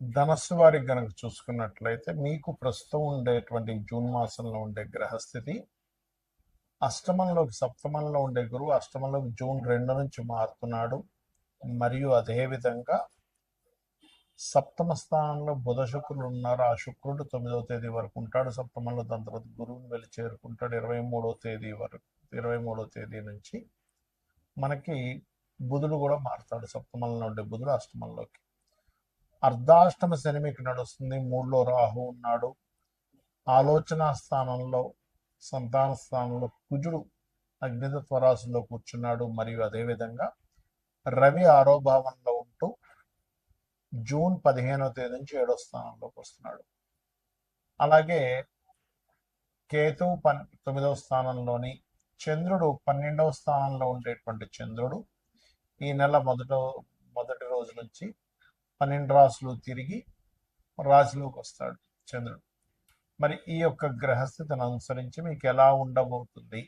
ధనస్సు వారికి గనక చూసుకున్నట్లయితే మీకు ప్రస్తుతం ఉండేటువంటి జూన్ మాసంలో ఉండే గ్రహస్థితి సప్తమంలో ఉండే గురువు అష్టమంలోకి జూన్ 2 నుంచి మారుతున్నాడు. మరియు అదేవిధంగా సప్తమ స్థానంలో బుధ శుక్రులు ఉన్నారు. ఆ శుక్రుడు 9వ తేదీ వరకు ఉంటాడు సప్తమంలో. దాని తర్వాత గురువుని వెళ్ళి చేరుకుంటాడు 23వ తేదీ వరకు. 23వ తేదీ నుంచి మనకి బుధుడు కూడా మారుతాడు. సప్తమంలో ఉండే బుధుడు అష్టమంలోకి. అర్ధాష్టమ శని మీకు నడుస్తుంది. 3లో రాహు ఉన్నాడు. ఆలోచన స్థానంలో, సంతాన స్థానంలో కుజుడు అగ్నితత్వ రాశిలో కూర్చున్నాడు. మరియు అదేవిధంగా రవి 6వ భావంలో ఉంటూ జూన్ 15వ తేదీ నుంచి 7వ స్థానంలోకి వస్తున్నాడు. అలాగే కేతువు 9వ స్థానంలోని, చంద్రుడు 12వ స్థానంలో ఉండేటువంటి చంద్రుడు ఈ నెల మొదటి రోజు నుంచి 12 రాశులు తిరిగి రాశిలోకి వస్తాడు చంద్రుడు. మరి ఈ యొక్క గ్రహస్థితిని అనుసరించి మీకు ఎలా ఉండబోతుంది,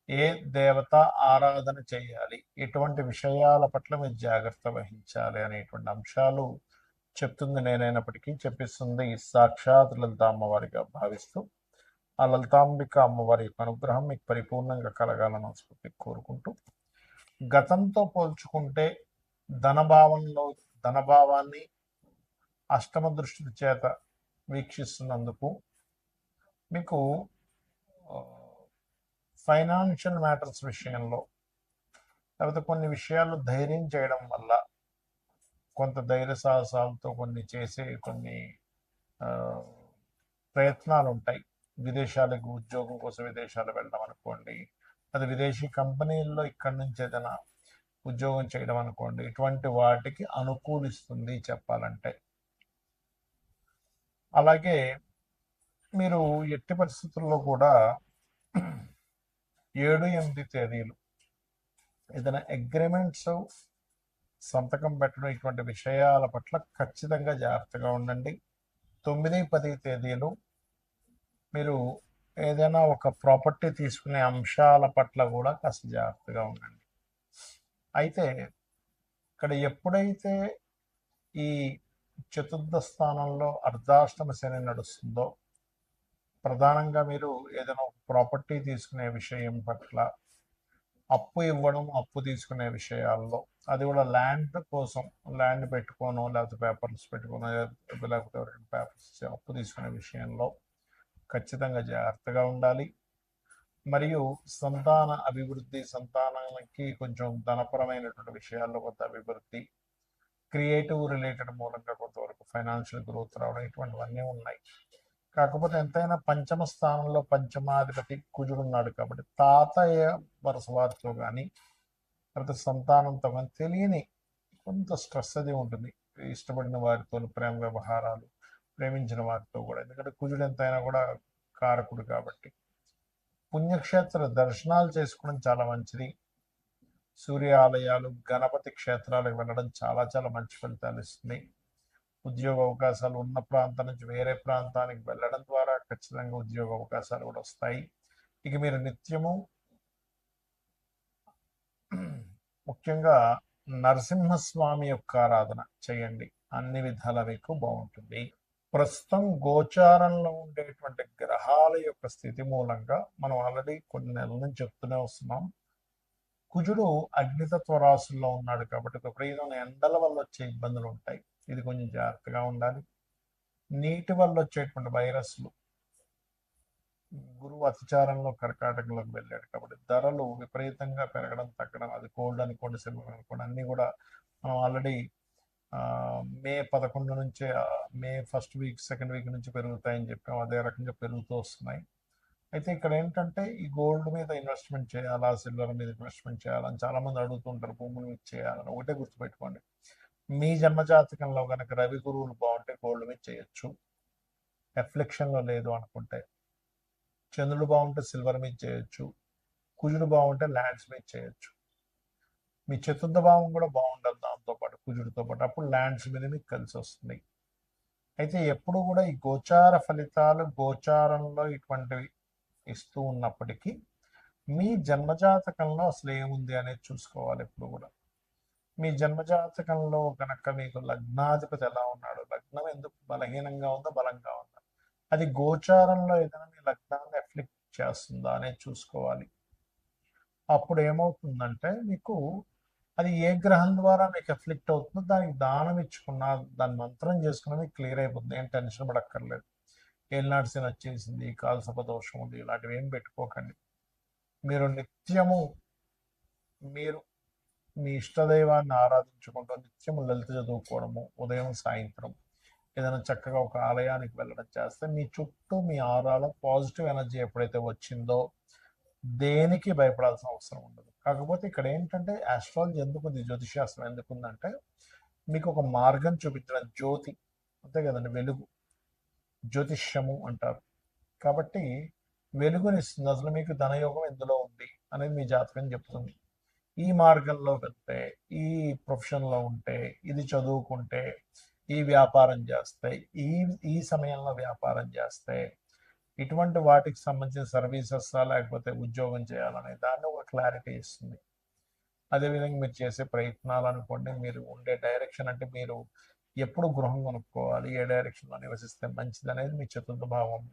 ఏ దేవత ఆరాధన చేయాలి, ఎటువంటి విషయాల పట్ల మీరు జాగ్రత్త వహించాలి అనేటువంటి అంశాలు చెప్తుంది నేనైనప్పటికీ చెప్పిస్తుంది సాక్షాత్ లలిత అమ్మవారిగా భావిస్తూ ఆ లలితాంబిక అమ్మవారి యొక్క అనుగ్రహం మీకు పరిపూర్ణంగా కలగాలని మనస్ఫూర్తి కోరుకుంటూ, గతంతో పోల్చుకుంటే ధనభావాన్ని అష్టమ దృష్టి చేత వీక్షిస్తున్నందుకు మీకు ఫైనాన్షియల్ మ్యాటర్స్ విషయంలో, లేకపోతే కొన్ని విషయాలు ధైర్యం చేయడం వల్ల, కొంత ధైర్య సాహసాలతో కొన్ని ప్రయత్నాలు ఉంటాయి. విదేశాలకు ఉద్యోగం కోసం విదేశాలు వెళ్ళడం అనుకోండి, అది విదేశీ కంపెనీల్లో ఇక్కడి నుంచి ఏదైనా ఉద్యోగం చేయడం అనుకోండి, ఇటువంటి వాటికి అనుకూలిస్తుంది చెప్పాలంటే. అలాగే మీరు ఎట్టి పరిస్థితుల్లో కూడా 7-8 తేదీలు ఏదైనా అగ్రిమెంట్స్ సంతకం పెట్టడం ఇటువంటి విషయాల పట్ల ఖచ్చితంగా జాగ్రత్తగా ఉండండి. 9-10 తేదీలు మీరు ఏదైనా ఒక ప్రాపర్టీ తీసుకునే అంశాల పట్ల కూడా కాస్త జాగ్రత్తగా ఉండండి. అయితే ఇక్కడ ఎప్పుడైతే ఈ చతుర్థ స్థానంలో అర్ధాష్టమ శని నడుస్తుందో, ప్రధానంగా మీరు ఏదైనా ఒక ప్రాపర్టీ తీసుకునే విషయం పట్ల, అప్పు ఇవ్వడం, అప్పు తీసుకునే విషయాల్లో, అది కూడా ల్యాండ్ కోసం, ల్యాండ్ పెట్టుకోను, లేకపోతే పేపర్స్ పెట్టుకోను, లేకపోతే పేపర్స్ అప్పు తీసుకునే విషయంలో ఖచ్చితంగా జాగ్రత్తగా ఉండాలి. మరియు సంతాన అభివృద్ధి, సంతానానికి కొంచెం ధనపరమైనటువంటి విషయాల్లో కొంత అభివృద్ధి, క్రియేటివ్ రిలేటెడ్ మూలంగా కొంతవరకు ఫైనాన్షియల్ గ్రోత్ రావడం, ఇటువంటివన్నీ ఉన్నాయి. కాకపోతే ఎంతైనా పంచమ స్థానంలో పంచమాధిపతి కుజుడు ఉన్నాడు కాబట్టి తాతయ్య వరుస వారితో కానీ, లేకపోతే సంతానంతో కానీ తెలియని కొంత స్ట్రెస్ అది ఉంటుంది. ఇష్టపడిన వారితో ప్రేమ వ్యవహారాలు, ప్రేమించిన వారితో కూడా. ఎందుకంటే కుజుడు ఎంతైనా కూడా కారకుడు కాబట్టి. పుణ్యక్షేత్ర దర్శనాలు చేసుకోవడం చాలా మంచిది. సూర్య ఆలయాలు, గణపతి క్షేత్రాలకు వెళ్ళడం చాలా చాలా మంచి ఫలితాలు ఇస్తుంది. ఉద్యోగ అవకాశాలు ఉన్న ప్రాంతం నుంచి వేరే ప్రాంతానికి వెళ్ళడం ద్వారా ఖచ్చితంగా ఉద్యోగ అవకాశాలు కూడా వస్తాయి. ఇక మీరు నిత్యము ముఖ్యంగా నరసింహస్వామి యొక్క ఆరాధన చేయండి, అన్ని విధాల మీకు బాగుంటుంది. ప్రస్తుతం గోచారంలో ఉండేటువంటి గ్రహాల యొక్క స్థితి మూలంగా మనం ఆల్రెడీ కొన్ని నెలల నుంచి చెప్తూనే వస్తున్నాం. కుజుడు అగ్నితత్వ రాశుల్లో ఉన్నాడు కాబట్టి విపరీతమైన ఎండల వల్ల వచ్చే ఇబ్బందులు ఉంటాయి. ఇది కొంచెం జాగ్రత్తగా ఉండాలి. నీటి వల్ల వచ్చేటువంటి వైరస్లు, గురువు అతిచారంలో కర్కాటకంలోకి వెళ్ళాడు కాబట్టి ధరలు విపరీతంగా పెరగడం, తగ్గడం, అది గోల్డ్ అనుకోండి, సిల్వర్ అనుకోండి, అన్నీ కూడా మనం ఆల్రెడీ మే 11 నుంచే, May first week, second week నుంచి పెరుగుతాయని చెప్పాం. అదే రకంగా పెరుగుతూ వస్తున్నాయి. అయితే ఇక్కడ ఏంటంటే ఈ గోల్డ్ మీద ఇన్వెస్ట్మెంట్ చేయాలా, సిల్వర్ మీద ఇన్వెస్ట్మెంట్ చేయాలని చాలామంది అడుగుతుంటారు. భూముల మీద చేయాలని. ఒకటే గుర్తుపెట్టుకోండి, మీ జన్మజాతకంలో కనుక రవి గురువులు బాగుంటే గోల్డ్ మీద చేయొచ్చు. ఎఫ్లెక్షన్లో లేదు అనుకుంటే, చంద్రుడు బాగుంటే సిల్వర్ మీద చేయొచ్చు, కుజుడు బాగుంటే ల్యాండ్స్ మీద చేయొచ్చు. మీ చతుర్థ భావం కూడా బాగుండాలి దాంతోపాటు, కుజుడితో పాటు, అప్పుడు ల్యాండ్స్ మీద మీకు కలిసి వస్తుంది. అయితే ఎప్పుడు కూడా ఈ గోచార ఫలితాలు గోచారంలో ఇటువంటివి ఇస్తూ ఉన్నప్పటికీ మీ జన్మజాతకంలో అసలు ఏముంది అనేది చూసుకోవాలి ఎప్పుడు కూడా. మీ జన్మజాతకంలో కనుక మీకు లగ్నాధిపతి ఎలా ఉన్నాడు, లగ్నం ఎందుకు బలహీనంగా ఉందా బలంగా ఉందా, అది గోచారంలో ఏదైనా మీ లగ్నాన్ని ఎఫ్లిక్ట్ చేస్తుందా అనేది చూసుకోవాలి. అప్పుడు ఏమవుతుందంటే మీకు అది ఏ గ్రహం ద్వారా మీకు ఎఫ్లిక్ట్ అవుతుందో దానికి దానం ఇచ్చుకున్న, దాని మంత్రం చేసుకున్న మీకు క్లియర్ అయిపోతుంది. ఏం టెన్షన్ పడక్కర్లేదు. ఏలినాటి శని వచ్చేసింది, కాలసర్ప దోషం ఉంది, ఇలాంటివి ఏం పెట్టుకోకండి. మీరు నిత్యము మీరు మీ ఇష్టదైవాన్ని ఆరాధించుకుంటూ నిత్యము లలిత చదువుకోవడము, ఉదయం సాయంత్రం ఏదైనా చక్కగా ఒక ఆలయానికి వెళ్ళడం చేస్తే మీ చుట్టూ మీ ఆరాలో పాజిటివ్ ఎనర్జీ ఎప్పుడైతే వచ్చిందో దేనికి భయపడాల్సిన అవసరం ఉండదు. కాకపోతే ఇక్కడ ఏంటంటే ఆస్ట్రాలజీ ఎందుకుంది, జ్యోతిషాస్త్రం ఎందుకుందంటే మీకు ఒక మార్గం చూపించడం, జ్యోతి అంతే కదండి, వెలుగు, జ్యోతిష్యము అంటారు. కాబట్టి వెలుగునిస్తుంది. అసలు మీకు ధనయోగం ఎందులో ఉంది అనేది మీ జాతకం చెప్తుంది. ఈ మార్గంలో వెళ్తే, ఈ ప్రొఫెషన్లో ఉంటే, ఇది చదువుకుంటే, ఈ వ్యాపారం చేస్తే, ఈ ఈ సమయంలో వ్యాపారం చేస్తే, ఇటువంటి వాటికి సంబంధించిన సర్వీసెస్ లేకపోతే ఉద్యోగం చేయాలనే దాన్ని ఒక క్లారిటీ ఇస్తుంది. అదేవిధంగా మీరు చేసే ప్రయత్నాలు అనుకోండి, మీరు ఉండే డైరెక్షన్ అంటే మీరు ఎప్పుడు గృహం కొనుక్కోవాలి, ఏ డైరెక్షన్లో నివసిస్తే మంచిది అనేది మీ చతుర్థ భావం.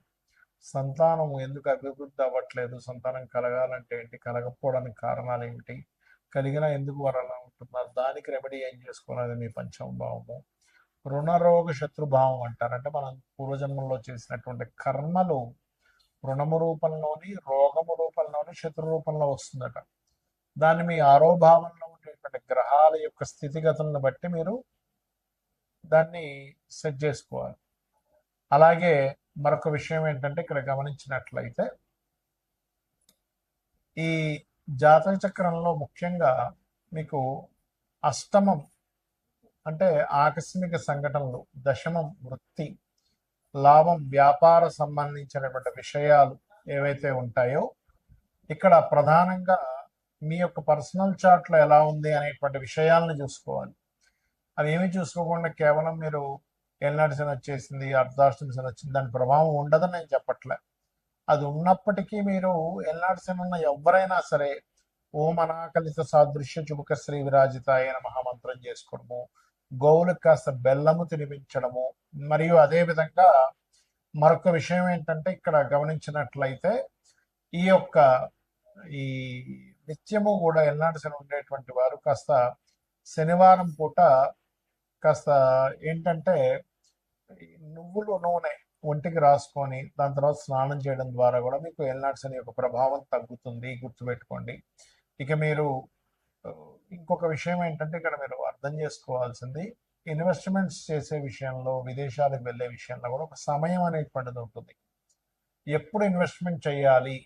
సంతానం ఎందుకు అభివృద్ధి అవ్వట్లేదు, సంతానం కలగాలంటే ఏంటి, కలగకపోవడానికి కారణాలు ఏమిటి, కలిగిన ఎందుకు వారు అలా ఉంటున్నారు, దానికి రెమెడీ ఏం చేసుకోవాలి మీ పంచమ భావము. రుణరోగ శత్రుభావం అంటారు. అంటే మనం పూర్వజన్మల్లో చేసినటువంటి కర్మలు రుణము రూపంలోని, రోగము రూపంలోని, శత్రు రూపంలో వస్తుందట. దాన్ని మీ ఆరో భావంలో ఉండేటువంటి గ్రహాల యొక్క స్థితిగతులను బట్టి మీరు దాన్ని సెట్ చేసుకోవాలి. అలాగే మరొక విషయం ఏంటంటే ఇక్కడ గమనించినట్లయితే ఈ జాతక చక్రంలో ముఖ్యంగా మీకు అష్టమం అంటే ఆకస్మిక సంఘటనలు, దశమం వృత్తి, లాభం వ్యాపార సంబంధించినటువంటి విషయాలు ఏవైతే ఉంటాయో ఇక్కడ ప్రధానంగా మీ యొక్క పర్సనల్ చార్ట్లో ఎలా ఉంది అనేటువంటి విషయాలను చూసుకోవాలి. అవి ఏమి చూసుకోకుండా కేవలం మీరు ఏలినాటి శని వచ్చేసింది, అర్ధాష్టమి శని వచ్చింది, దాని ప్రభావం ఉండదని నేను చెప్పట్లే. అది ఉన్నప్పటికీ మీరు ఏలినాటి శని ఉన్న ఎవరైనా సరే ఓం అనాకలిత సాదృశ్య చుబుక శ్రీ విరాజితాయ మహామంత్రం చేసుకోవడము, గోవులకు కాస్త బెల్లము తినిపించడము, మరియు అదే విధంగా మరొక విషయం ఏంటంటే ఇక్కడ గమనించినట్లయితే ఈ యొక్క ఈ నిత్యము కూడా ఎల్నాటి శని ఉండేటువంటి వారు కాస్త శనివారం పూట కాస్త ఏంటంటే నువ్వుల నూనె ఒంటికి రాసుకొని దాని తర్వాత స్నానం చేయడం ద్వారా కూడా మీకు ఎల్నాటి శని యొక్క ప్రభావం తగ్గుతుంది, గుర్తుపెట్టుకోండి. ఇక మీరు ఇంకొక విషయం ఏంటంటే ఇక్కడ మీరు అర్థం చేసుకోవాల్సింది, ఇన్వెస్ట్మెంట్స్ చేసే విషయంలో, విదేశాలకు వెళ్ళే విషయంలో కూడా ఒక సమయం అనేటువంటిది ఉంటుంది. ఎప్పుడు ఇన్వెస్ట్మెంట్ చేయాలి,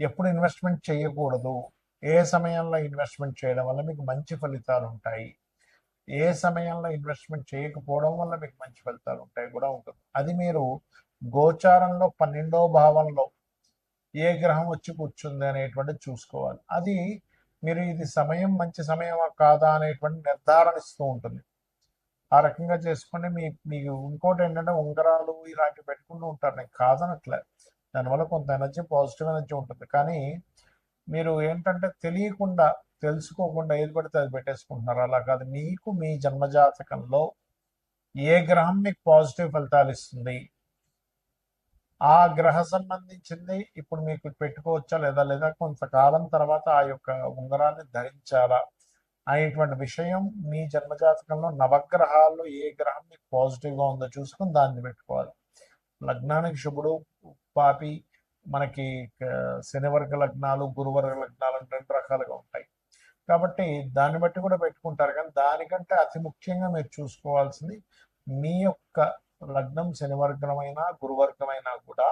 ఎప్పుడు ఇన్వెస్ట్మెంట్ చేయకూడదు, ఏ సమయంలో ఇన్వెస్ట్మెంట్ చేయడం వల్ల మీకు మంచి ఫలితాలు ఉంటాయి, ఏ సమయంలో ఇన్వెస్ట్మెంట్ చేయకపోవడం వల్ల మీకు మంచి ఫలితాలు ఉంటాయి కూడా ఉంటుంది. అది మీరు గోచారంలో 12వ భావంలో ఏ గ్రహం వచ్చి కూర్చుంది అనేటువంటిది చూసుకోవాలి. అది మీరు ఇది సమయం మంచి సమయమా కాదా అనేటువంటి నిర్ధారణ ఇస్తూ ఉంటుంది. ఆ రకంగా చేసుకుని మీకు ఇంకోటి ఏంటంటే ఉంగరాలు ఇలాంటివి పెట్టుకుంటూ ఉంటారు, నేను కాదనట్లే, దానివల్ల కొంత ఎనర్జీ, పాజిటివ్ ఎనర్జీ ఉంటుంది. కానీ మీరు ఏంటంటే తెలియకుండా, తెలుసుకోకుండా ఏది పడితే అది పెట్టేసుకుంటున్నారు. అలా కాదు, మీకు మీ జన్మజాతకంలో ఏ గ్రహం మీకు పాజిటివ్ ఫలితాలు ఇస్తుంది, ఆ గ్రహ సంబంధించింది ఇప్పుడు మీకు పెట్టుకోవచ్చా లేదా కొంతకాలం తర్వాత ఆ యొక్క ఉంగరాన్ని ధరించాలా అనేటువంటి విషయం మీ జన్మజాతకంలో నవగ్రహాల్లో ఏ గ్రహం మీకు పాజిటివ్గా ఉందో చూసుకుని దాన్ని పెట్టుకోవాలి. లగ్నానికి శుభుడు పాపి, మనకి శనివర్గ లగ్నాలు, గురువర్గ లగ్నాలు అని 2 రకాలుగా ఉంటాయి. కాబట్టి దాన్ని బట్టి కూడా పెట్టుకుంటారు. కానీ దానికంటే అతి ముఖ్యంగా మీరు చూసుకోవాల్సింది మీ యొక్క లగ్నం శనివర్గమైనా గురువర్గమైనా కూడా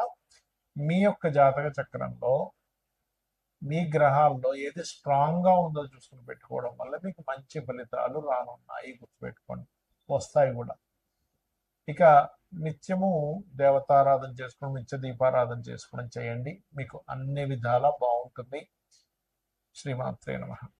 మీ యొక్క జాతక చక్రంలో మీ గ్రహాల్లో ఏది స్ట్రాంగ్గా ఉందో చూసుకుని పెట్టుకోవడం వల్ల మీకు మంచి ఫలితాలు రానున్నాయి, గుర్తుపెట్టుకోండి, వస్తాయి కూడా. ఇక నిత్యము దేవతారాధన చేసుకోవడం, నిత్య దీపారాధన చేసుకోవడం చేయండి, మీకు అన్ని విధాలా బాగుంటుంది. శ్రీమాత్రే నమః.